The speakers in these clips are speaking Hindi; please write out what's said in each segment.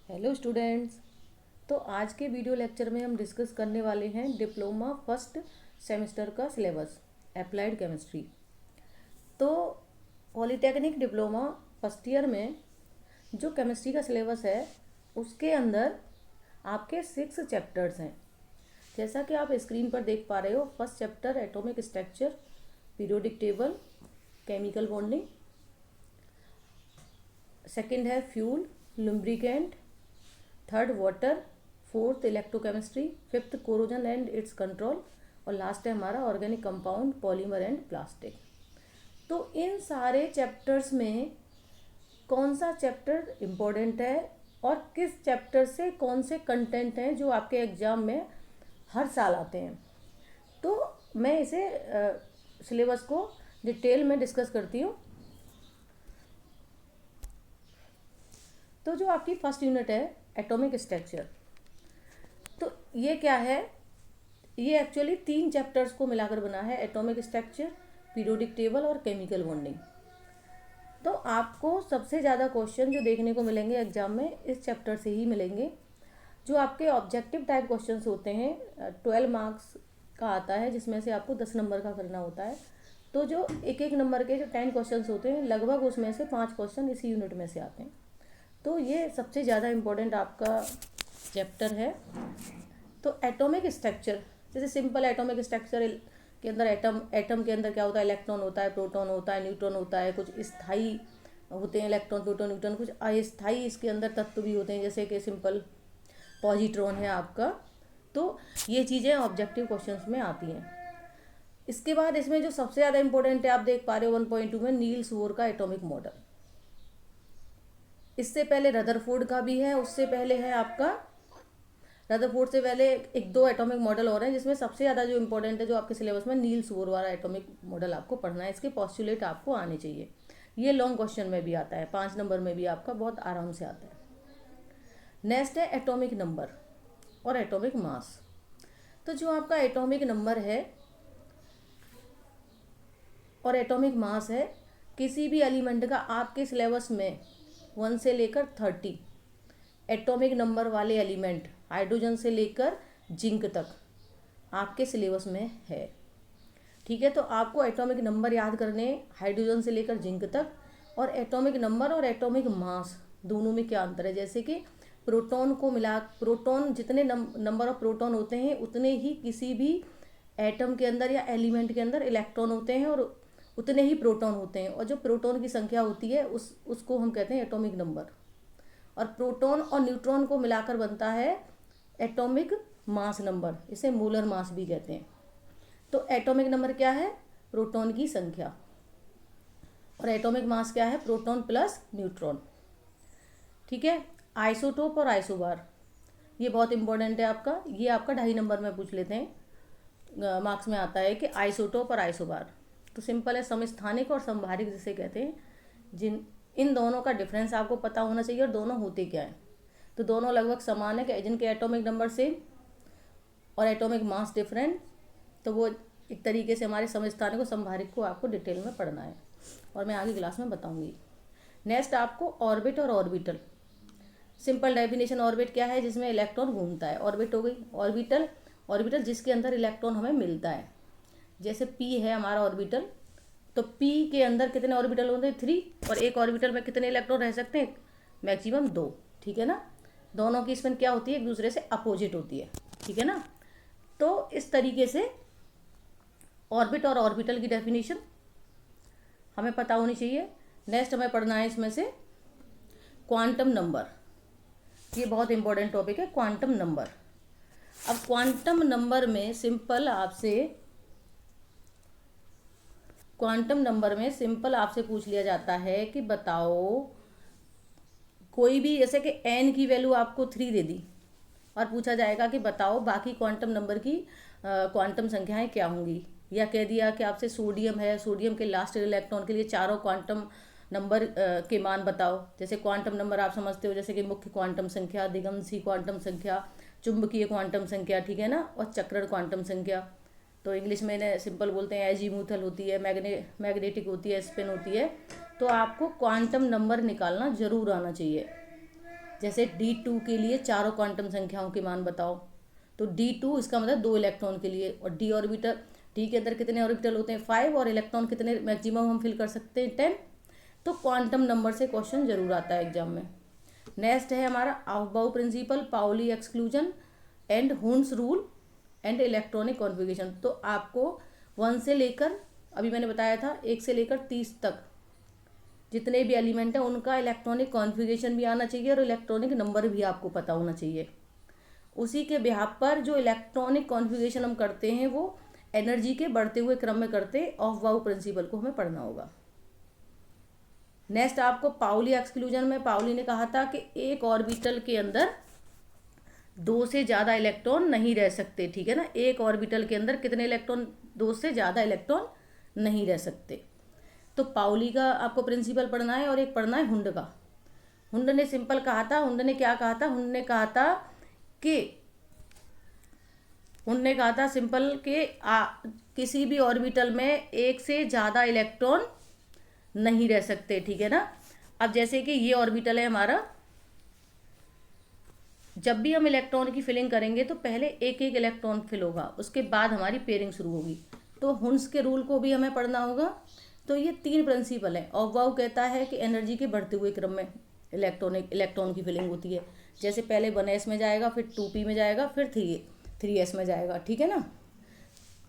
Hello students. तो आज के वीडियो लेक्चर में हम डिस्कस करने वाले हैं डिप्लोमा फर्स्ट सेमेस्टर का सिलेबस अप्लाइड केमिस्ट्री। तो पॉलीटेक्निक डिप्लोमा फर्स्ट ईयर में जो केमिस्ट्री का सिलेबस है उसके अंदर आपके 6 चैप्टर्स हैं। जैसा कि आप स्क्रीन पर देख पा रहे हो, first chapter atomic structure, periodic table, chemical bonding. Second है fuel, lubricant. Third water. Fourth electrochemistry. Fifth corrosion and its control. और लास्ट है हमारा organic compound, polymer and plastic. तो इन सारे चैप्टर्स में कौन सा चैप्टर इम्पोर्टेंट है और किस चैप्टर से कौन से कंटेंट हैं जो आपके एग्जाम में हर साल आते हैं, तो मैं इसे सिलेबस को डिटेल में डिस्कस करती हूँ। तो जो आपकी फर्स्ट यूनिट है एटॉमिक स्ट्रक्चर, तो ये क्या है? ये एक्चुअली 3 चैप्टर्स को मिलाकर बना है, एटॉमिक स्ट्रक्चर, पीरियोडिक टेबल और केमिकल बॉन्डिंग। तो आपको सबसे ज़्यादा क्वेश्चन जो देखने को मिलेंगे एग्जाम में इस चैप्टर से ही मिलेंगे। जो आपके ऑब्जेक्टिव टाइप क्वेश्चंस होते हैं 12 मार्क्स का आता है, जिसमें से आपको 10 नंबर का करना होता है। तो जो एक एक नंबर के जो 10 क्वेश्चंस होते हैं, लगभग उसमें से 5 क्वेश्चन इसी यूनिट में से आते हैं। तो ये सबसे ज़्यादा इम्पोर्टेंट आपका चैप्टर है। तो एटॉमिक स्ट्रक्चर, जैसे सिंपल एटॉमिक स्ट्रक्चर के अंदर एटम के अंदर क्या होता है? इलेक्ट्रॉन होता है, प्रोटॉन होता है, न्यूट्रॉन होता है। कुछ स्थायी होते हैं इलेक्ट्रॉन, प्रोटॉन, न्यूट्रॉन। कुछ अस्थायी इसके अंदर तत्व भी होते हैं, जैसे कि सिंपल पॉजिट्रॉन है आपका। तो ये चीज़ें ऑब्जेक्टिव क्वेश्चंस में आती हैं। इसके बाद इसमें जो सबसे ज़्यादा इंपॉर्टेंट है, आप देख पा रहे हो 1.2 में नील्स बोर का एटॉमिक मॉडल। इससे पहले रदरफोर्ड का भी है, उससे पहले है आपका रदरफोर्ड से पहले एक दो एटॉमिक मॉडल और हैं, जिसमें सबसे ज़्यादा जो इंपॉर्टेंट है जो आपके सिलेबस में नील्स बोर वाला एटॉमिक मॉडल आपको पढ़ना है। इसके पॉस्टुलेट आपको आने चाहिए। ये लॉन्ग क्वेश्चन में भी आता है, 5 नंबर में भी आपका बहुत आराम से आता है। नेक्स्ट है एटॉमिक नंबर और एटॉमिक मास। तो जो आपका एटॉमिक नंबर है और एटॉमिक मास है, किसी भी एलिमेंट का आपके सिलेबस में 1 से लेकर 30 एटॉमिक नंबर वाले एलिमेंट, हाइड्रोजन से लेकर जिंक तक आपके सिलेबस में है। ठीक है, तो आपको एटॉमिक नंबर याद करने, हाइड्रोजन से लेकर जिंक तक। और एटॉमिक नंबर और एटॉमिक मास दोनों में क्या अंतर है? जैसे कि प्रोटॉन को मिला, प्रोटॉन जितने नंबर ऑफ प्रोटॉन होते हैं उतने ही किसी भी एटम के अंदर या एलिमेंट के अंदर इलेक्ट्रॉन होते हैं और उतने ही प्रोटॉन होते हैं। और जो प्रोटॉन की संख्या होती है उसको हम कहते हैं एटॉमिक नंबर। और प्रोटॉन और न्यूट्रॉन को मिलाकर बनता है एटॉमिक मास नंबर, इसे मोलर मास भी कहते हैं। तो एटॉमिक नंबर क्या है? प्रोटॉन की संख्या। और एटॉमिक मास क्या है? Proton plus neutron. ठीक है, आइसोटोप और आइसोबार, ये बहुत इंपॉर्टेंट है आपका। ये आपका 2.5 नंबर में पूछ लेते हैं, मार्क्स में आता है कि आइसोटोप और आइसोबार। तो सिंपल है, समस्थानिक और संभारिक जिसे कहते हैं, इन दोनों का डिफरेंस आपको पता होना चाहिए और दोनों होते क्या हैं। तो दोनों लगभग समान है कि जिनके एटॉमिक नंबर सेम और एटॉमिक मास डिफरेंट। तो वो एक तरीके से हमारे समस्थानिक और संभारिक को आपको डिटेल में पढ़ना है और मैं आगे क्लास में बताऊंगी। नेक्स्ट आपको ऑर्बिट और ऑर्बिटल। सिंपल डेफिनेशन, ऑर्बिट क्या है? जिसमें इलेक्ट्रॉन घूमता है, ऑर्बिट हो गई। ऑर्बिटल, ऑर्बिटल जिसके अंदर इलेक्ट्रॉन हमें मिलता है। जैसे पी है हमारा ऑर्बिटल, तो पी के अंदर कितने ऑर्बिटल होते हैं? 3। और एक ऑर्बिटल में कितने इलेक्ट्रॉन रह सकते हैं? मैक्सिमम 2। ठीक है ना? दोनों की स्पिन क्या होती है? एक दूसरे से अपोजिट होती है। ठीक है ना? तो इस तरीके से ऑर्बिट और ऑर्बिटल की डेफिनेशन हमें पता होनी चाहिए। नेक्स्ट हमें पढ़ना है इसमें से क्वांटम नंबर। ये बहुत इंपॉर्टेंट टॉपिक है, क्वांटम नंबर। अब क्वांटम नंबर में सिंपल आपसे पूछ लिया जाता है कि बताओ, कोई भी, जैसे कि एन की वैल्यू आपको 3 दे दी और पूछा जाएगा कि बताओ बाकी क्वांटम नंबर की क्वांटम संख्याएं क्या होंगी। या कह दिया कि आपसे सोडियम है, सोडियम के लास्ट इलेक्ट्रॉन के लिए चारों क्वांटम नंबर के मान बताओ। जैसे क्वांटम नंबर आप समझते हो, जैसे कि मुख्य क्वांटम संख्या, दिगंशी क्वांटम संख्या, चुंबकीय क्वांटम संख्या, ठीक है ना, और चक्रण क्वांटम संख्या। तो इंग्लिश में इन्हें सिंपल बोलते हैं, एजीमुथल होती है, मैग्नेटिक होती है, स्पिन होती है। तो आपको क्वांटम नंबर निकालना जरूर आना चाहिए। जैसे D2 के लिए चारों क्वांटम संख्याओं के मान बताओ, तो D2 इसका मतलब 2 इलेक्ट्रॉन के लिए, और डी ऑर्बिटल, डी के अंदर कितने ऑर्बिटल होते हैं 5, और इलेक्ट्रॉन कितने मैक्सिमम हम फिल कर सकते हैं 10। तो क्वांटम नंबर से क्वेश्चन जरूर आता है एग्जाम में। नेक्स्ट है हमारा aufbau principle, Pauli exclusion and Hund's rule and electronic configuration. तो आपको 1 से लेकर, अभी मैंने बताया था 1 से लेकर 30 तक जितने भी एलिमेंट हैं उनका इलेक्ट्रॉनिक कॉन्फ़िगरेशन भी आना चाहिए और इलेक्ट्रॉनिक नंबर भी आपको पता होना चाहिए। उसी के बिहाफ पर जो इलेक्ट्रॉनिक कॉन्फ़िगरेशन हम करते हैं वो एनर्जी के बढ़ते हुए क्रम में करते हैं, aufbau प्रिंसिपल को हमें पढ़ना होगा। नेक्स्ट आपको पाउली एक्सक्लूजन में पाउली ने कहा था कि एक ऑर्बिटल के अंदर 2 से ज़्यादा इलेक्ट्रॉन नहीं रह सकते, ठीक है ना। एक ऑर्बिटल के अंदर कितने इलेक्ट्रॉन, 2 से ज़्यादा इलेक्ट्रॉन नहीं रह सकते। तो पाउली का आपको प्रिंसिपल पढ़ना है और एक पढ़ना है हुंड का। हुंड ने सिंपल कहा था, हुंड ने क्या कहा था, हुंड ने कहा था कि उनने कहा था सिंपल कि किसी भी ऑर्बिटल में 1 से ज़्यादा इलेक्ट्रॉन नहीं रह सकते, ठीक है ना। अब जैसे कि ये ऑर्बिटल है हमारा, जब भी हम इलेक्ट्रॉन की फिलिंग करेंगे तो पहले एक एक इलेक्ट्रॉन फिल होगा, उसके बाद हमारी पेयरिंग शुरू होगी। तो हुन्स के रूल को भी हमें पढ़ना होगा। तो ये 3 प्रिंसिपल है। aufbau कहता है कि एनर्जी के बढ़ते हुए क्रम में इलेक्ट्रॉन की फिलिंग होती है। जैसे पहले 1s में जाएगा, फिर 2p में जाएगा, फिर 3s में जाएगा, ठीक है ना।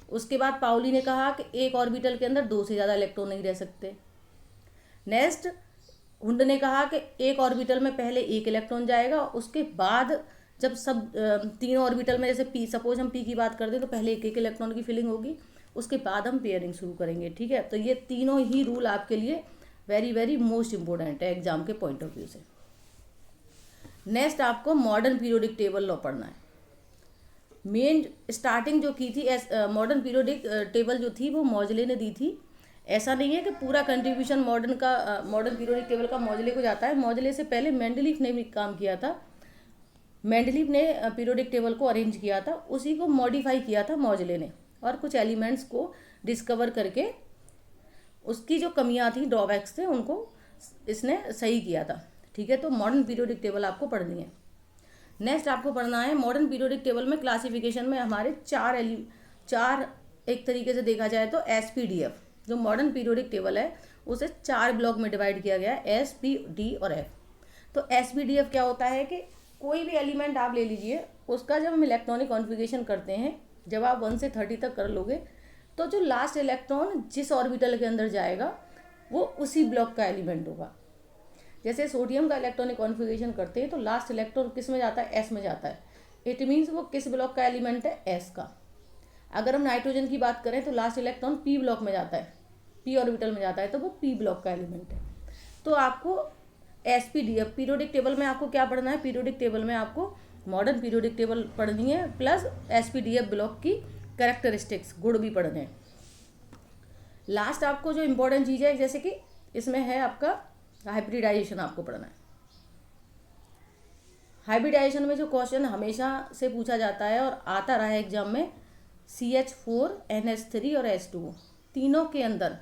उसके बाद पाउली ने कहा कि एक ऑर्बिटल के अंदर 2 से ज़्यादा इलेक्ट्रॉन नहीं रह सकते। नेक्स्ट हुंड ने कहा कि एक ऑर्बिटल में पहले एक इलेक्ट्रॉन जाएगा, उसके बाद जब सब 3 ऑर्बिटल में, जैसे पी, सपोज हम पी की बात करते हैं तो पहले एक एक इलेक्ट्रॉन की फिलिंग होगी, उसके बाद हम पेयरिंग शुरू करेंगे, ठीक है। तो ये तीनों ही रूल आपके लिए वेरी वेरी मोस्ट इंपॉर्टेंट है एग्जाम के पॉइंट ऑफ व्यू से। नेक्स्ट आपको मॉडर्न पीरियोडिक टेबल लॉ पढ़ना है। मेन स्टार्टिंग जो की थी मॉडर्न पीरियोडिक टेबल जो थी वो मॉजले ने दी थी। ऐसा नहीं है कि पूरा कंट्रीब्यूशन मॉडर्न पीरियोडिक टेबल का मॉजले को जाता है। मॉजले से पहले मेंडलीफ ने भी काम किया था। मेंडलीफ ने पीरियोडिक टेबल को अरेंज किया था, उसी को मॉडिफाई किया था मॉजले ने, और कुछ एलिमेंट्स को डिस्कवर करके उसकी जो कमियां थी, ड्रॉबैक्स थे, उनको इसने सही किया था, ठीक है। तो मॉडर्न पीरियोडिक टेबल आपको पढ़नी है। नेक्स्ट आपको पढ़ना है मॉडर्न पीरियोडिक टेबल में क्लासिफिकेशन में हमारे चार एक तरीके से देखा जाए तो SPDF, जो मॉडर्न पीरियोडिक टेबल है उसे 4 ब्लॉक में डिवाइड किया गया है, S, P, D और F। तो SPDF क्या होता है कि कोई भी एलिमेंट आप ले लीजिए, उसका जब हम इलेक्ट्रॉनिक कॉन्फ़िगरेशन करते हैं, जब आप 1 से 30 तक कर लोगे तो जो लास्ट इलेक्ट्रॉन जिस ऑर्बिटल के अंदर जाएगा वो उसी ब्लॉक का एलिमेंट होगा। जैसे सोडियम का इलेक्ट्रॉनिक कॉन्फ़िगरेशन करते हैं तो लास्ट इलेक्ट्रॉन किस में जाता है, S में जाता है। इट मीन्स वो किस ब्लॉक का एलिमेंट है, S का। अगर हम नाइट्रोजन की बात करें तो लास्ट इलेक्ट्रॉन P ब्लॉक में जाता है, P ऑर्बिटल में जाता है, तो वो P ब्लॉक का एलिमेंट है। तो आपको SPDF पीरियोडिक टेबल में आपको क्या पढ़ना है, पीरियोडिक टेबल में आपको मॉडर्न पीरियोडिक टेबल पढ़नी है, प्लस SPDF ब्लॉक की कैरेक्टरिस्टिक्स, गुण भी पढ़ने हैं। लास्ट आपको जो इम्पोर्टेंट चीज़ है, जैसे कि इसमें है आपका हाइब्रिडाइजेशन आपको पढ़ना है। हाइब्रिडाइजेशन में जो क्वेश्चन हमेशा से पूछा जाता है और आता रहा है एग्जाम में, CH4, NH3 और H2O, तीनों के अंदर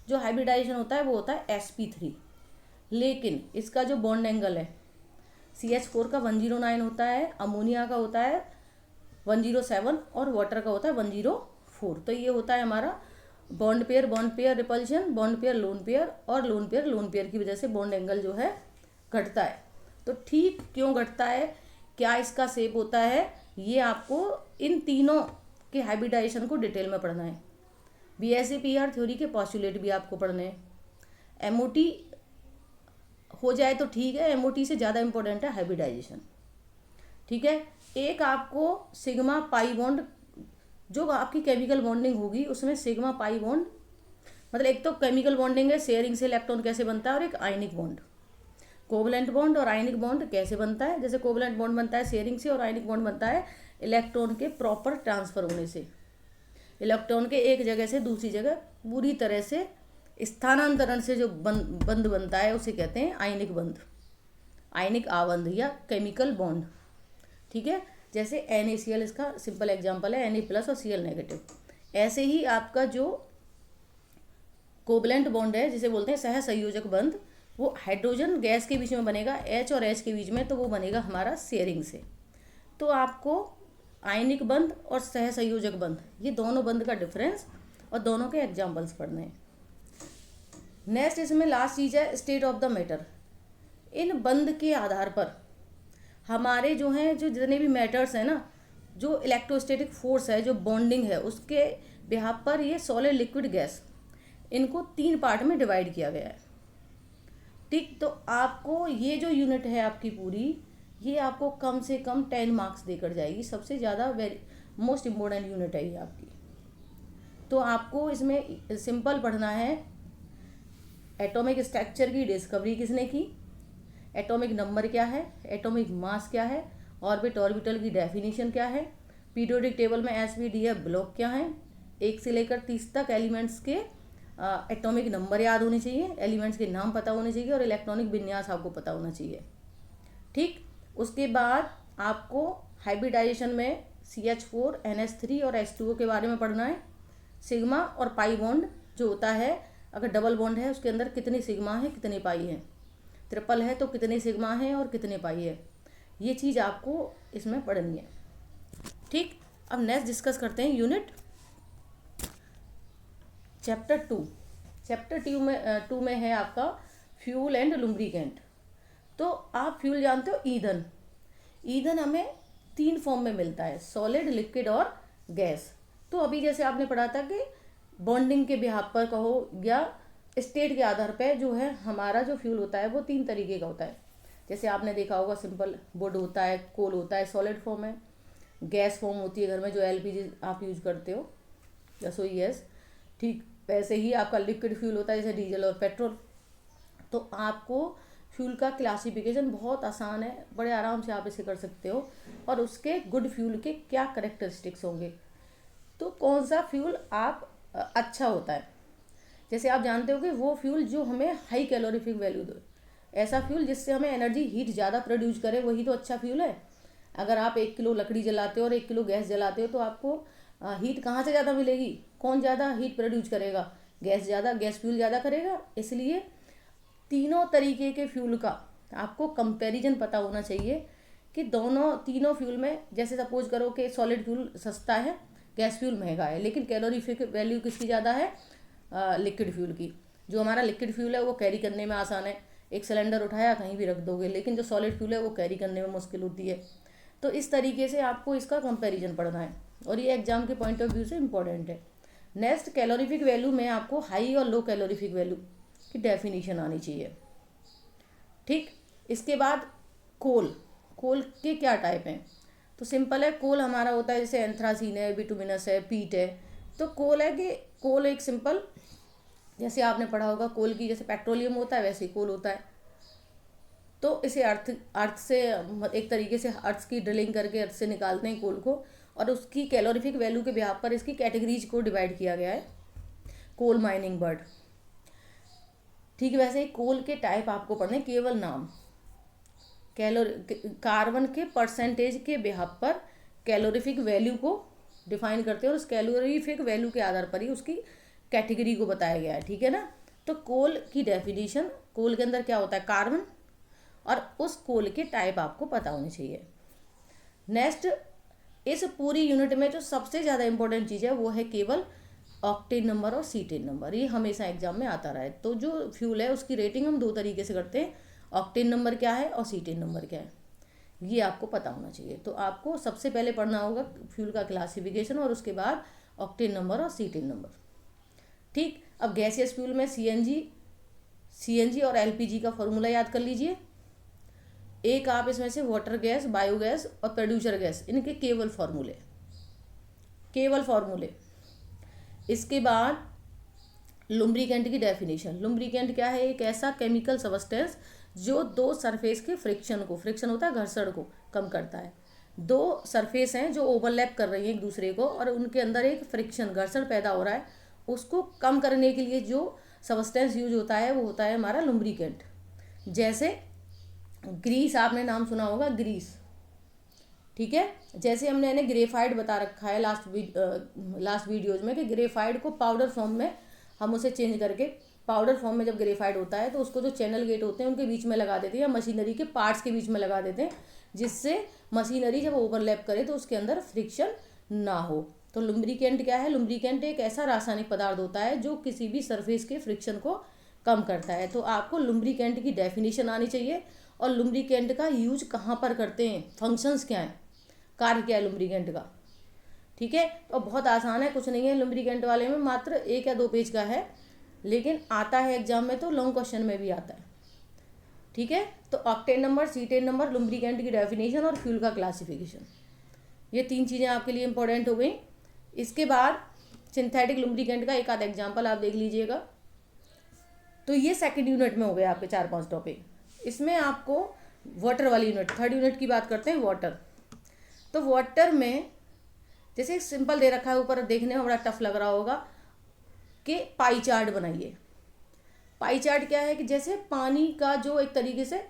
जो हाइब्रिडाइजेशन होता है वो होता है sp3। लेकिन इसका जो बॉन्ड एंगल है, CH4 का 109 होता है, अमोनिया का होता है 107 और वाटर का होता है 104। तो ये होता है हमारा bond pair repulsion, bond pair lone pair, और लोन पेयर की वजह से बॉन्ड एंगल जो है घटता है। तो ठीक क्यों घटता है, क्या इसका शेप होता है, ये आपको इन तीनों के हाइब्रिडाइजेशन को डिटेल में पढ़ना है। BSc-PR थ्योरी के पॉस्टुलेट भी आपको पढ़ने हैं। MOT हो जाए तो ठीक है, MOT से ज़्यादा इंपॉर्टेंट है हाइब्रिडाइजेशन, ठीक है। एक आपको सिग्मा पाई बॉन्ड, जो आपकी केमिकल बॉन्डिंग होगी उसमें सिग्मा पाई बॉन्ड, मतलब एक तो केमिकल बॉन्डिंग है, शेयरिंग से इलेक्ट्रॉन कैसे बनता है, और एक आयनिक बॉन्ड, कोवलेंट बॉन्ड और आयनिक बॉन्ड कैसे बनता है। जैसे कोवलेंट बॉन्ड बनता है शेयरिंग से, और आयनिक बॉन्ड बनता है इलेक्ट्रॉन के प्रॉपर ट्रांसफर होने से। इलेक्ट्रॉन के एक जगह से दूसरी जगह पूरी तरह से स्थानांतरण से जो बंध बनता है उसे कहते हैं आयनिक बंध, आयनिक आबंध या केमिकल बॉन्ड, ठीक है। जैसे NaCl इसका सिंपल एग्जांपल है, Na+ और Cl नेगेटिव। ऐसे ही आपका जो कोवलेंट बॉन्ड है, जिसे बोलते हैं सहसंयोजक बंध, वो हाइड्रोजन गैस के बीच में बनेगा, H और H के बीच में, तो वो बनेगा हमारा शेयरिंग से। तो आपको आयनिक बंध और सहसंयोजक बंध, ये दोनों बंध का डिफरेंस और दोनों के एग्जाम्पल्स पढ़ने हैं। नेक्स्ट इसमें लास्ट चीज़ है स्टेट ऑफ द मैटर। इन बंध के आधार पर हमारे जो हैं, जो जितने भी मैटर्स हैं ना, जो इलेक्ट्रोस्टैटिक फोर्स है, जो बॉन्डिंग है, उसके बिहाफ पर ये सॉलिड लिक्विड गैस, इनको 3 पार्ट में डिवाइड किया गया है। ठीक, तो आपको ये जो यूनिट है आपकी पूरी, ये आपको कम से कम 10 मार्क्स देकर जाएगी। सबसे ज़्यादा मोस्ट इम्पोर्टेंट यूनिट है ये आपकी। तो आपको इसमें सिंपल पढ़ना है, एटॉमिक स्ट्रक्चर की डिस्कवरी किसने की, एटॉमिक नंबर क्या है, एटॉमिक मास क्या है, ऑर्बिट ऑर्बिटल की डेफिनेशन क्या है, पीरियोडिक टेबल में SPDF ब्लॉक क्या है, 1 से लेकर 30 तक एलिमेंट्स के एटॉमिक नंबर याद होने चाहिए, एलिमेंट्स के नाम पता होने चाहिए और इलेक्ट्रॉनिक विन्यास आपको पता होना चाहिए। ठीक, उसके बाद आपको हाइब्रिडाइजेशन में CH4 NH3 और H2O के बारे में पढ़ना है। सिग्मा और पाई बॉन्ड जो होता है, अगर डबल बॉन्ड है उसके अंदर कितनी सिग्मा है कितने पाई है, ट्रिपल है तो कितने सिग्मा है और कितने पाई है, ये चीज़ आपको इसमें पढ़नी है। ठीक, अब नेक्स्ट डिस्कस करते हैं यूनिट चैप्टर 2। चैप्टर 2 में है आपका फ्यूल एंड लुब्रिकेंट। तो आप फ्यूल जानते हो, ईंधन। ईंधन हमें 3 फॉर्म में मिलता है, सॉलिड, लिक्विड और गैस। तो अभी जैसे आपने पढ़ा था कि बॉन्डिंग के बिहाफ पर कहो या स्टेट के आधार पर जो है हमारा जो फ्यूल होता है वो 3 तरीके का होता है। जैसे आपने देखा होगा, सिंपल वुड होता है, कोल होता है, सॉलिड फॉर्म है, गैस फॉर्म होती है घर में जो LPG आप यूज करते हो, रसोई गैस। ठीक, वैसे ही आपका लिक्विड फ्यूल होता है जैसे डीजल और पेट्रोल। तो आपको फ्यूल का क्लासिफिकेशन बहुत आसान है, बड़े आराम से आप इसे कर सकते हो। और उसके गुड फ्यूल के क्या करेक्टरिस्टिक्स होंगे, तो कौन सा फ्यूल आप अच्छा होता है। जैसे आप जानते हो कि वो फ्यूल जो हमें हाई कैलोरीफिक वैल्यू दे, ऐसा फ्यूल जिससे हमें एनर्जी हीट ज़्यादा प्रोड्यूस करे, वही तो अच्छा फ्यूल है। अगर आप 1 किलो लकड़ी जलाते हो और 1 किलो गैस जलाते हो तो आपको हीट कहाँ से ज़्यादा मिलेगी, कौन ज़्यादा हीट प्रोड्यूस करेगा, गैस फ्यूल ज़्यादा करेगा। इसलिए तीनों तरीके के फ्यूल का आपको कंपैरिजन पता होना चाहिए कि तीनों फ्यूल में, जैसे सपोज करो कि सॉलिड फ्यूल सस्ता है, गैस फ्यूल महंगा है, लेकिन कैलोरीफिक वैल्यू किसकी ज़्यादा है, लिक्विड फ्यूल की। जो हमारा लिक्विड फ्यूल है वो कैरी करने में आसान है, एक सिलेंडर उठाया कहीं भी रख दोगे, लेकिन जो सॉलिड फ्यूल है वो कैरी करने में मुश्किल होती है। तो इस तरीके से आपको इसका कंपैरिजन पढ़ना है और ये एग्जाम के पॉइंट ऑफ व्यू से इम्पोर्टेंट है। नेक्स्ट, कैलोरीफिक वैल्यू में आपको हाई और लो कैलोरीफिक वैल्यू की डेफिनेशन आनी चाहिए। ठीक, इसके बाद कोल के क्या टाइप हैं, तो सिंपल है, कोल हमारा होता है जैसे एंथ्रासीन है, बिटुमिनस है, पीट है। तो कोल है कि कोल एक सिंपल, जैसे आपने पढ़ा होगा कोल की, जैसे पेट्रोलियम होता है वैसे ही कोल होता है। तो इसे अर्थ से एक तरीके से अर्थ की ड्रिलिंग करके अर्थ से निकालते हैं कोल को, और उसकी कैलोरीफिक वैल्यू के बिहाफ पर इसकी कैटेगरीज को डिवाइड किया गया है, कोल माइनिंग बर्ड। ठीक है, वैसे ही कोल के टाइप आपको पढ़ने, केवल नाम, कार्बन के परसेंटेज के बिहाफ पर कैलोरीफिक वैल्यू को डिफाइन करते हैं और उस कैलोरीफिक वैल्यू के आधार पर ही उसकी कैटेगरी को बताया गया है। ठीक है ना। तो कोल की डेफिनेशन, कोल के अंदर क्या होता है, कार्बन, और उस कोल के टाइप आपको पता होने चाहिए। नेक्स्ट, इस पूरी यूनिट में जो सबसे ज़्यादा इंपॉर्टेंट चीज़ है वो है केवल ऑक्टेन नंबर और सीटेन नंबर। ये हमेशा एग्जाम में आता रहा है। तो जो फ्यूल है उसकी रेटिंग हम 2 तरीके से करते हैं, ऑक्टेन नंबर क्या है और सीटेन नंबर क्या है, ये आपको पता होना चाहिए। तो आपको सबसे पहले पढ़ना होगा फ्यूल का क्लासिफिकेशन और उसके बाद ऑक्टेन नंबर और सीटेन नंबर। ठीक, अब गैसियस फ्यूल में सीएनजी और एलपीजी का फॉर्मूला याद कर लीजिए। एक आप इसमें से वाटर गैस, बायोगैस और प्रोड्यूसर गैस, इनके केवल फॉर्मूले। इसके बाद लुब्रिकेंट की डेफिनेशन। लुब्रिकेंट क्या है, एक ऐसा केमिकल सब्सटेंस जो 2 सरफेस के फ्रिक्शन होता है, घर्षण को कम करता है। 2 सरफेस हैं जो ओवरलैप कर रही हैं एक दूसरे को और उनके अंदर एक फ्रिक्शन, घर्षण पैदा हो रहा है, उसको कम करने के लिए जो सब्सटेंस यूज होता है वो होता है हमारा लुब्रिकेंट। जैसे ग्रीस, आपने नाम सुना होगा ग्रीस। ठीक है, जैसे हमने इन्हें ग्रेफाइड बता रखा है लास्ट वीडियोज में कि ग्रेफाइड को पाउडर फॉर्म में हम उसे चेंज करके पाउडर फॉर्म में जब ग्रेफाइट होता है तो उसको जो चैनल गेट होते हैं उनके बीच में लगा देते हैं या मशीनरी के पार्ट्स के बीच में लगा देते हैं, जिससे मशीनरी जब ओवरलैप करे तो उसके अंदर फ्रिक्शन ना हो। तो लुब्रिकेंट क्या है? लुब्रिकेंट एक ऐसा रासायनिक पदार्थ होता है जो किसी भी सरफेस के फ्रिक्शन को कम करता है। तो आपको लुब्रिकेंट की डेफिनेशन आनी चाहिए और लुब्रिकेंट का यूज कहाँ पर करते हैं, फंक्शंस क्या हैं, कार्य क्या है लुब्रिकेंट का। ठीक है, तो बहुत आसान है, कुछ नहीं है लुब्रिकेंट वाले में, मात्र 1 या 2 पेज का है, लेकिन आता है एग्जाम में तो लॉन्ग क्वेश्चन में भी आता है। ठीक है, तो octane number, cetane number, lubricant की डेफिनेशन और फ्यूल का क्लासिफिकेशन, ये 3 चीज़ें आपके लिए इंपॉर्टेंट हो गई। इसके बाद सिंथेटिक लुब्रिकेंट का एक आध एग्जाम्पल आप देख लीजिएगा। तो ये सेकंड यूनिट में हो गए आपके 4-5 टॉपिक। इसमें आपको वाटर वाली यूनिट, थर्ड यूनिट की बात करते हैं, वाटर। तो वाटर में जैसे एक सिंपल दे रखा है ऊपर, देखने में बड़ा टफ लग रहा होगा कि पाई चार्ट बनाइए। पाई चार्ट क्या है कि जैसे पानी का जो एक तरीके से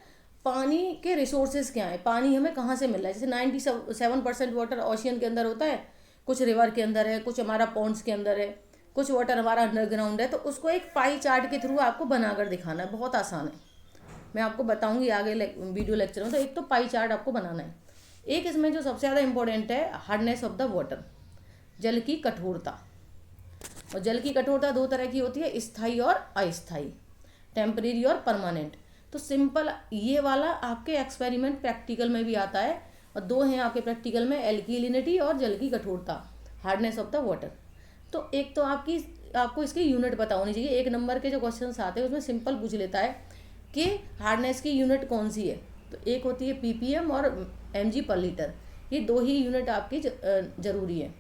पानी के रिसोर्सेज क्या है, पानी हमें कहाँ से मिल रहा है। जैसे 97% वाटर ओशियन के अंदर होता है, कुछ रिवर के अंदर है, कुछ हमारा पॉन्ड्स के अंदर है, कुछ वाटर हमारा अंडरग्राउंड है। तो उसको एक पाई चार्ट के थ्रू आपको बनाकर दिखाना है, बहुत आसान है, मैं आपको बताऊंगी आगे वीडियो लेक्चर में। तो एक तो पाई चार्ट आपको बनाना है। एक इसमें जो सबसे ज़्यादा इंपॉर्टेंट है, हार्डनेस ऑफ द वाटर, जल की कठोरता। और जल की कठोरता 2 तरह की होती है, स्थायी और अस्थायी, टेम्परेरी और परमानेंट। तो सिंपल ये वाला आपके एक्सपेरिमेंट प्रैक्टिकल में भी आता है, और 2 हैं आपके प्रैक्टिकल में, एल्किलिनिटी और जल की कठोरता, हार्डनेस ऑफ द वाटर। तो एक तो आपको इसकी यूनिट पता होनी चाहिए। 1 नंबर के जो क्वेश्चन आते हैं उसमें सिंपल पूछ लेता है कि हार्डनेस की यूनिट कौन सी है। तो एक होती है ppm और mg पर लीटर, ये 2 ही यूनिट आपकी जरूरी है।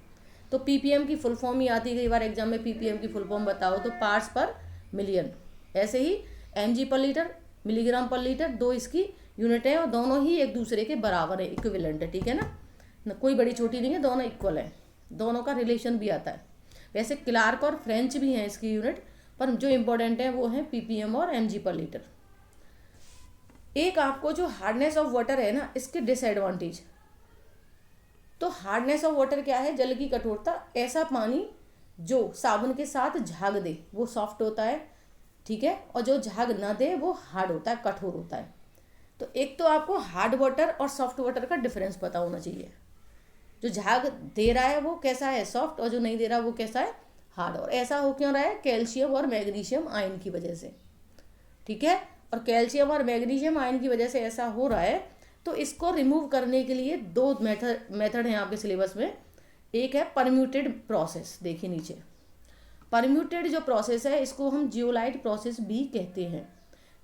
तो ppm की फुल फॉर्म ही आती है, कई बार एग्जाम में ppm की फुल फॉर्म बताओ तो पार्ट्स पर मिलियन। ऐसे ही mg पर लीटर, मिलीग्राम पर लीटर, 2 इसकी यूनिट है और दोनों ही एक दूसरे के बराबर है, इक्विवेलेंट है। ठीक है ना, कोई बड़ी छोटी नहीं है, दोनों इक्वल है, दोनों का रिलेशन भी आता है। वैसे क्लार्क और फ्रेंच भी हैं इसकी यूनिट, पर जो इम्पोर्टेंट है वो है ppm और mg पर लीटर। एक आपको जो हार्डनेस ऑफ वाटर है ना, इसके डिसएडवांटेज। तो हार्डनेस ऑफ वाटर क्या है? जल की कठोरता, ऐसा पानी जो साबुन के साथ झाग दे वो सॉफ्ट होता है, ठीक है, और जो झाग ना दे वो हार्ड होता है, कठोर होता है। तो एक तो आपको हार्ड वाटर और सॉफ्ट वाटर का डिफरेंस पता होना चाहिए। जो झाग दे रहा है वो कैसा है? सॉफ्ट, और जो नहीं दे रहा वो कैसा है? हार्ड। और ऐसा हो क्यों रहा है? कैल्शियम और मैग्नीशियम आयन की वजह से। ठीक है, और कैल्शियम और मैग्नीशियम आयन की वजह से ऐसा हो रहा है। तो इसको रिमूव करने के लिए 2 मेथड हैं आपके सिलेबस में। एक है परम्यूटेड प्रोसेस, देखिए नीचे, परम्यूटेड जो प्रोसेस है इसको हम जियोलाइट प्रोसेस भी कहते हैं।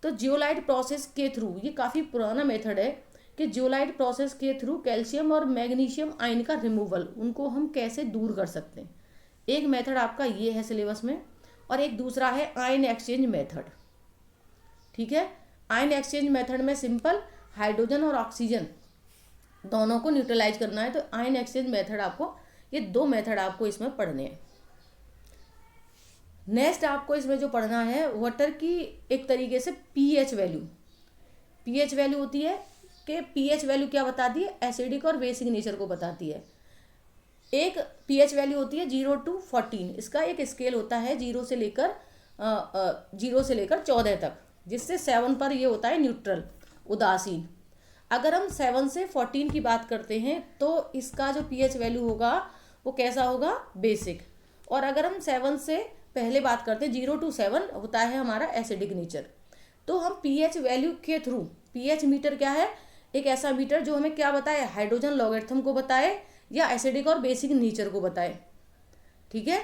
तो जियोलाइट प्रोसेस के थ्रू, ये काफ़ी पुराना मेथड है कि जियोलाइट प्रोसेस के थ्रू कैल्शियम और मैग्नीशियम आयन का रिमूवल, उनको हम कैसे दूर कर सकते हैं। एक मेथड आपका ये है सिलेबस में, और एक दूसरा है आयन एक्सचेंज मेथड। ठीक है, आयन एक्सचेंज मेथड में सिंपल हाइड्रोजन और ऑक्सीजन दोनों को न्यूट्रलाइज करना है। तो आयन एक्सचेंज मेथड आपको, ये 2 मेथड आपको इसमें पढ़ने हैं। नेक्स्ट आपको इसमें जो पढ़ना है, वाटर की एक तरीके से पीएच वैल्यू। पीएच वैल्यू होती है कि पीएच वैल्यू क्या बताती है? एसिडिक और बेसिक नेचर को बताती है। एक पीएच वैल्यू होती है 0 to 14, इसका एक स्केल होता है 0 से लेकर 14 तक, जिससे 7 पर ये होता है न्यूट्रल, उदासीन। अगर हम 7 से 14 की बात करते हैं तो इसका जो पीएच वैल्यू होगा वो कैसा होगा? बेसिक। और अगर हम 7 से पहले बात करते हैं, 0 to 7 होता है हमारा एसिडिक नेचर। तो हम पीएच वैल्यू के थ्रू, पीएच मीटर क्या है? एक ऐसा मीटर जो हमें क्या बताए? हाइड्रोजन लॉगरिथम को बताए या एसिडिक और बेसिक नेचर को बताए। ठीक है,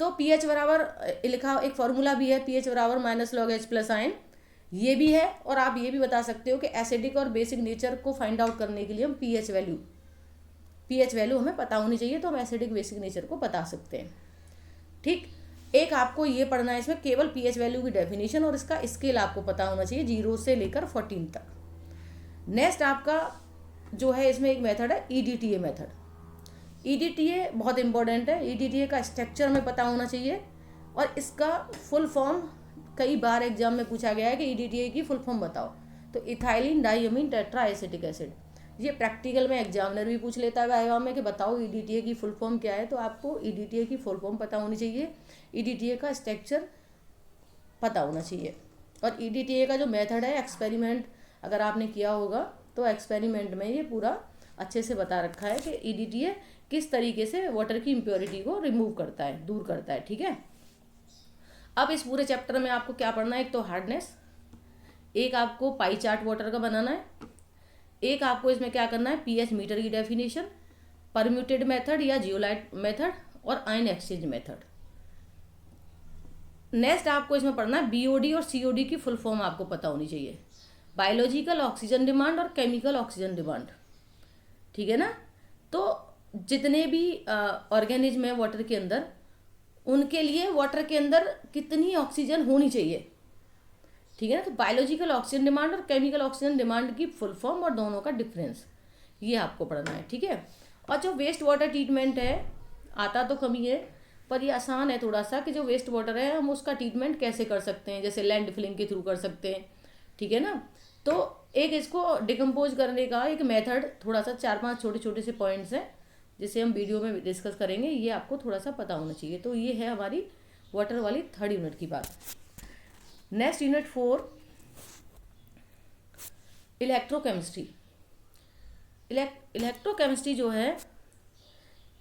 तो पीएच बराबर लिखा, एक फॉर्मूला भी है, पीएच बराबर -log H+ आयन, ये भी है। और आप ये भी बता सकते हो कि एसिडिक और बेसिक नेचर को फाइंड आउट करने के लिए हम पीएच वैल्यू हमें पता होनी चाहिए, तो हम एसिडिक बेसिक नेचर को बता सकते हैं। ठीक, एक आपको ये पढ़ना है इसमें, केवल पीएच वैल्यू की डेफिनेशन और इसका स्केल आपको पता होना चाहिए 0 से लेकर 14 तक। नेक्स्ट आपका जो है इसमें एक मेथड है EDTA मेथड। EDTA बहुत इंपॉर्टेंट है। EDTA का स्ट्रक्चर हमें पता होना चाहिए, और इसका फुल फॉर्म कई बार एग्जाम में पूछा गया है कि EDTA की फुल फॉर्म बताओ। तो इथाइलिन डाइअमीन टेट्रा एसिटिक एसिड, ये प्रैक्टिकल में एग्जामिनर भी पूछ लेता है वाइवा में कि बताओ EDTA की फुल फॉर्म क्या है। तो आपको EDTA की फुल फॉर्म पता होनी चाहिए। EDTA का स्ट्रक्चर पता होना चाहिए। और EDTA का जो मेथड है, एक्सपेरिमेंट अगर आपने किया होगा तो एक्सपेरिमेंट में ये पूरा अच्छे से बता रखा है कि EDTA किस तरीके से वाटर की इम्प्योरिटी को रिमूव करता है, दूर करता है। ठीक है, अब इस पूरे चैप्टर में आपको क्या पढ़ना है, एक तो हार्डनेस, एक आपको पाई चार्ट वाटर का बनाना है, एक आपको इसमें क्या करना है, pH मीटर की डेफिनेशन, परम्यूटेड मेथड या जियोलाइट मेथड और आयन एक्सचेंज मेथड। नेक्स्ट आपको इसमें पढ़ना है BOD और COD की फुल फॉर्म आपको पता होनी चाहिए, बायोलॉजिकल ऑक्सीजन डिमांड और केमिकल ऑक्सीजन डिमांड। ठीक है ना, तो जितने भी ऑर्गेनिज्म है वाटर के अंदर, उनके लिए वाटर के अंदर कितनी ऑक्सीजन होनी चाहिए। ठीक है ना, तो बायोलॉजिकल ऑक्सीजन डिमांड और केमिकल ऑक्सीजन डिमांड की फुल फॉर्म और दोनों का डिफरेंस, ये आपको पढ़ना है। ठीक है, और जो वेस्ट वाटर ट्रीटमेंट है, आता तो कम ही है पर ये आसान है थोड़ा सा, कि जो वेस्ट वाटर है हम उसका ट्रीटमेंट कैसे कर सकते हैं, जैसे लैंड फिलिंग के थ्रू कर सकते हैं। ठीक है ना, तो एक इसको डिकम्पोज करने का एक मेथड, थोड़ा सा 4-5 छोटे छोटे से पॉइंट्स हैं जिसे हम वीडियो में डिस्कस करेंगे, ये आपको थोड़ा सा पता होना चाहिए। तो ये है हमारी वाटर वाली 3rd यूनिट की बात। Next unit 4, electrochemistry. इलेक्ट्रोकेमिस्ट्री जो है,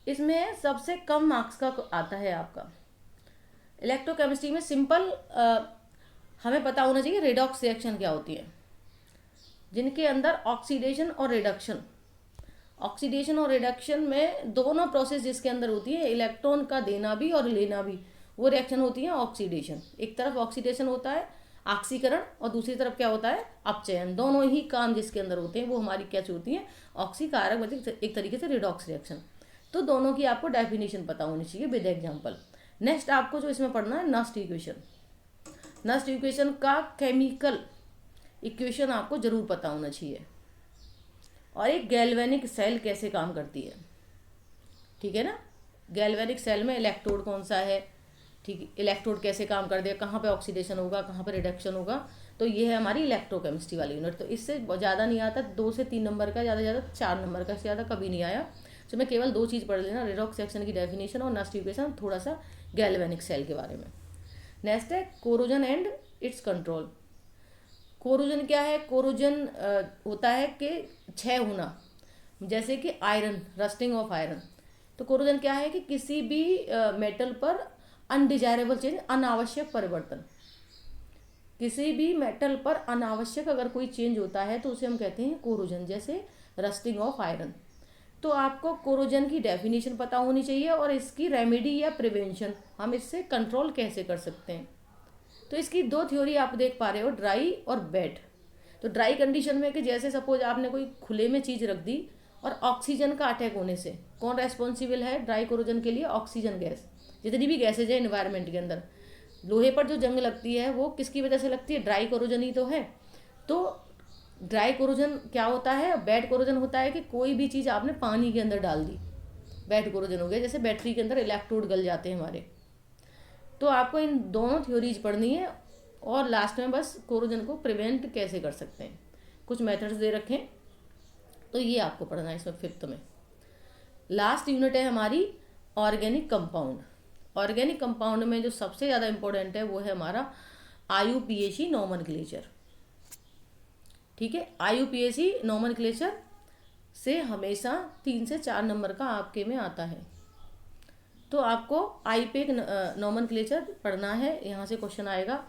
इसमें सबसे कम मार्क्स का आता है आपका। इलेक्ट्रोकेमिस्ट्री में सिंपल हमें पता होना चाहिए रेडॉक्स रिएक्शन क्या होती है, जिनके अंदर ऑक्सीडेशन और रिडक्शन, ऑक्सीडेशन और रिडक्शन में दोनों प्रोसेस जिसके अंदर होती है, इलेक्ट्रॉन का देना भी और लेना भी, वो रिएक्शन होती है ऑक्सीडेशन। एक तरफ ऑक्सीडेशन होता है, ऑक्सीकरण, और दूसरी तरफ क्या होता है, अपचयन। दोनों ही काम जिसके अंदर होते हैं वो हमारी क्या होती है, ऑक्सीकारक, मतलब एक तरीके से रिडॉक्स रिएक्शन। तो दोनों की आपको डेफिनेशन पता होनी चाहिए विद एग्जाम्पल। नेक्स्ट आपको जो इसमें पढ़ना है, नस्ट इक्वेशन। नस्ट इक्वेशन का केमिकल इक्वेशन आपको जरूर पता होना चाहिए, और एक गैल्वेनिक सेल कैसे काम करती है। ठीक है ना, गैल्वेनिक सेल में इलेक्ट्रोड कौन सा है, ठीक, इलेक्ट्रोड कैसे काम कर देगा, कहाँ पे ऑक्सीडेशन होगा, कहाँ पे रिडक्शन होगा। तो ये है हमारी इलेक्ट्रोकेमिस्ट्री वाली यूनिट। तो इससे ज़्यादा नहीं आता, 2 से 3 नंबर का, ज़्यादा से ज़्यादा 4 नंबर का, ज़्यादा कभी नहीं आया। तो मैं केवल 2 चीज़ पढ़ लेना, रेडॉक्स रिएक्शन की डेफिनेशन और नस्ट इक्वेशन, थोड़ा सा गैल्वेनिक सेल के बारे में। नेक्स्ट है corrosion and its control. Corrosion क्या है, कोरोजन होता है कि क्षय होना, जैसे कि आयरन, रस्टिंग ऑफ आयरन। तो कोरोजन क्या है कि किसी भी मेटल पर अनडिजायरेबल चेंज, अनावश्यक परिवर्तन, किसी भी मेटल पर अनावश्यक अगर कोई चेंज होता है तो उसे हम कहते हैं कोरोजन, जैसे रस्टिंग ऑफ आयरन। तो आपको कोरोजन की डेफिनेशन पता होनी चाहिए और इसकी रेमेडी या प्रिवेंशन, हम इससे कंट्रोल कैसे कर सकते हैं। तो इसकी 2 थ्योरी आप देख पा रहे हो, ड्राई और वेट। तो ड्राई कंडीशन में कि जैसे सपोज आपने कोई खुले में चीज़ रख दी और ऑक्सीजन का अटैक होने से, कौन रेस्पॉन्सिबल है ड्राई कोरोजन के लिए, ऑक्सीजन गैस। जितनी भी गैसेज है इन्वायरमेंट के अंदर, लोहे पर जो जंग लगती है वो किसकी वजह से लगती है, ड्राई कोरोजन ही तो है। तो ड्राई कोरोजन क्या होता है, वेट कोरोजन होता है कि कोई भी चीज़ आपने पानी के अंदर डाल दी, वेट कोरोजन हो गया। जैसे बैटरी के अंदर इलेक्ट्रोड गल जाते हैं हमारे। तो आपको इन दोनों थ्योरीज पढ़नी है, और लास्ट में बस कोरोजन को प्रिवेंट कैसे कर सकते हैं, कुछ मेथड्स दे रखे हैं, तो ये आपको पढ़ना है इसमें 5th में। लास्ट यूनिट है हमारी ऑर्गेनिक कंपाउंड। ऑर्गेनिक कंपाउंड में जो सबसे ज़्यादा इंपॉर्टेंट है वो है हमारा IUPAC नोमेनक्लेचर। ठीक है, IUPAC नोमेनक्लेचर से हमेशा 3 से 4 नंबर का आपके में आता है। तो आपको IUPAC नोमेनक्लेचर पढ़ना है, यहाँ से क्वेश्चन आएगा।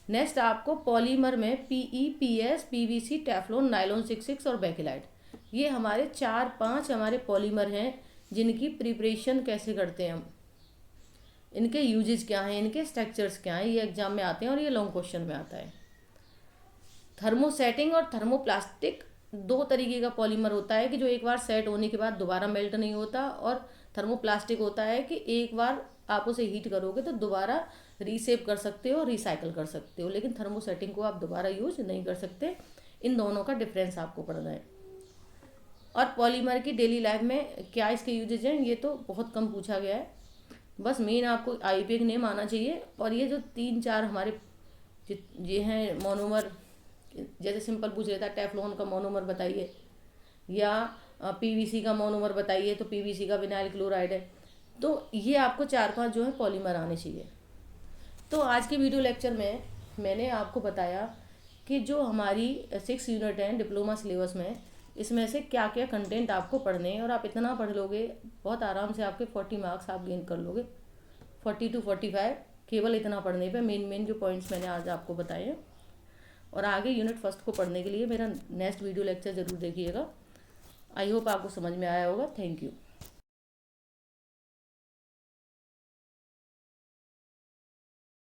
नेक्स्ट आपको पॉलीमर में PE, PS, PVC, Teflon, nylon 66 और बेकेलाइट, ये हमारे 4-5 हमारे पॉलीमर हैं जिनकी प्रिपरेशन कैसे करते हैं हम, इनके यूजेज क्या हैं, इनके स्ट्रक्चर्स क्या हैं, ये एग्जाम में आते हैं और ये लॉन्ग क्वेश्चन में आता है। थर्मोसेटिंग और थर्मोप्लास्टिक 2 तरीके का पॉलीमर होता है कि जो एक बार सेट होने के बाद दोबारा मेल्ट नहीं होता, और थर्मोप्लास्टिक होता है कि एक बार आप उसे हीट करोगे तो दोबारा रीसेप कर सकते हो, रिसाइकल कर सकते हो, लेकिन थर्मोसेटिंग को आप दोबारा यूज नहीं कर सकते। इन दोनों का डिफरेंस आपको पढ़ना है। और पॉलीमर की डेली लाइफ में क्या इसके यूजेज हैं, ये तो बहुत कम पूछा गया है, बस मेन आपको IUPAC नेम आना चाहिए। और ये जो 3-4 हमारे ये हैं मोनोमर, जैसे सिंपल पूछ लेता है टेफ्लॉन का मोनोमर बताइए, या PVC का मोनोमर बताइए, तो PVC का विनाइल क्लोराइड है। तो ये आपको 4-5 जो है पॉलीमर आने चाहिए। तो आज के वीडियो लेक्चर में मैंने आपको बताया कि जो हमारी 6 यूनिट हैं डिप्लोमा सिलेबस में, इसमें से क्या क्या कंटेंट आपको पढ़ने हैं, और आप इतना पढ़ लोगे बहुत आराम से आपके 40 मार्क्स आप गेन कर लोगे, 40 to 45, केवल इतना पढ़ने पे। मेन जो पॉइंट्स मैंने आज आपको बताए हैं। और आगे यूनिट फर्स्ट को पढ़ने के लिए मेरा नेक्स्ट वीडियो लेक्चर ज़रूर देखिएगा। आई होप आपको समझ में आया होगा। Thank you.